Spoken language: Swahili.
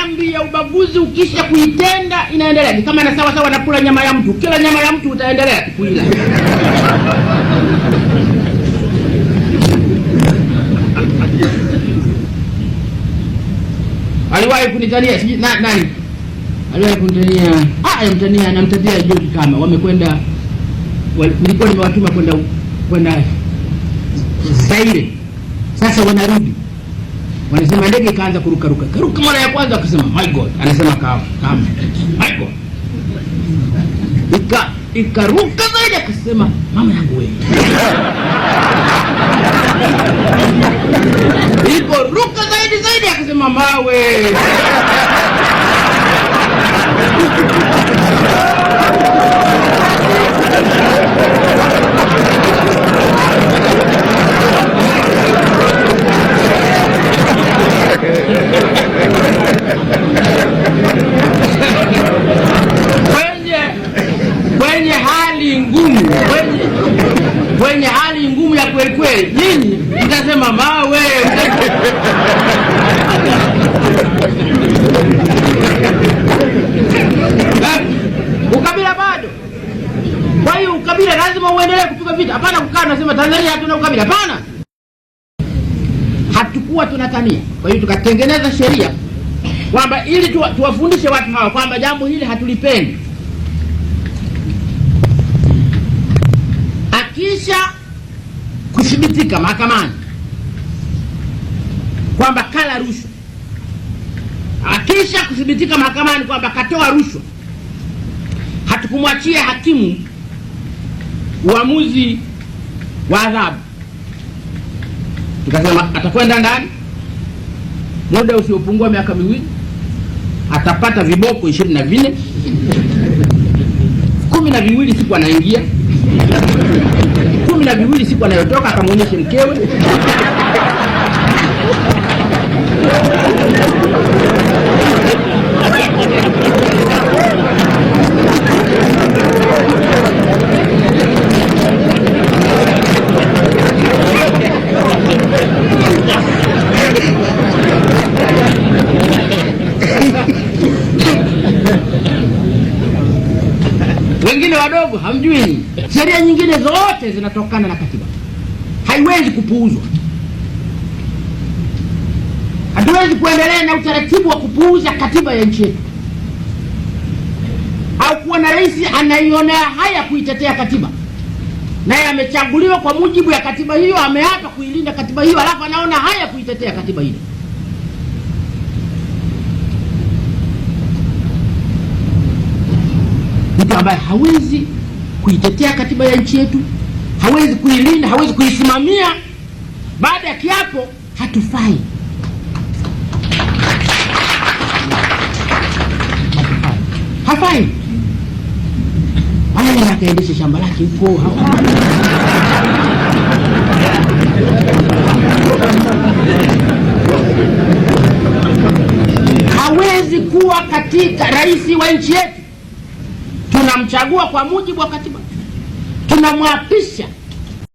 dhambi ya ubaguzi ukisha kuitenda inaendelea. Ni kama na sawa sawa na kula nyama ya mtu. Kila nyama ya mtu utaendelea kuila. Aliwahi kunitania nani? Aliwahi kunitania, namtania George kama wamekwenda, nilikuwa nimewatuma kwenda Zaire. Sasa wanarudi. Wanasema ndege kaanza kuruka mara ya kwanza akasema my god, anasema kama my god. Ikaruka zaidi akasema mama yangu wewe. Ikaruka zaidi akasema mawe. Kwenye hali ngumu ya kweli kweli, nyinyi mtasema mawe. Ukabila bado. Kwa hiyo ukabila lazima uendelee kupiga vita. Hapana kukaa nasema Tanzania hatuna ukabila. Hapana. Hatukuwa tunatania. Kwa hiyo tukatengeneza sheria kwamba ili tuwafundishe watu hawa kwamba jambo hili hatulipendi. Akisha kuthibitika mahakamani kwamba kala rushwa, akisha kuthibitika mahakamani kwamba katoa rushwa, hatukumwachia hakimu uamuzi wa adhabu. Tukasema atakwenda ndani muda usiopungua miaka 2, atapata viboko 24, 12 siku anaingia, 12 siku anayotoka, akamuonyeshe mkewe. Wengine wadogo hamjui sheria nyingine zote zinatokana na katiba. Haiwezi kupuuzwa. Hatuwezi kuendelea na utaratibu wa kupuuza katiba ya nchi yetu, au kuwa na rais anaionea haya kuitetea katiba, naye amechaguliwa kwa mujibu ya katiba hiyo, ameapa kuilinda katiba hiyo, alafu anaona haya kuitetea katiba hiyo. Mtu ambaye hawezi kuitetea katiba ya nchi yetu, hawezi kuilinda, hawezi kuisimamia baada ya kiapo, hatufai. Hafai. Haya, akaendesha shamba lake huko. Hawezi kuwa katika rais wa nchi yetu. Tunamchagua kwa mujibu wa katiba, tunamwapisha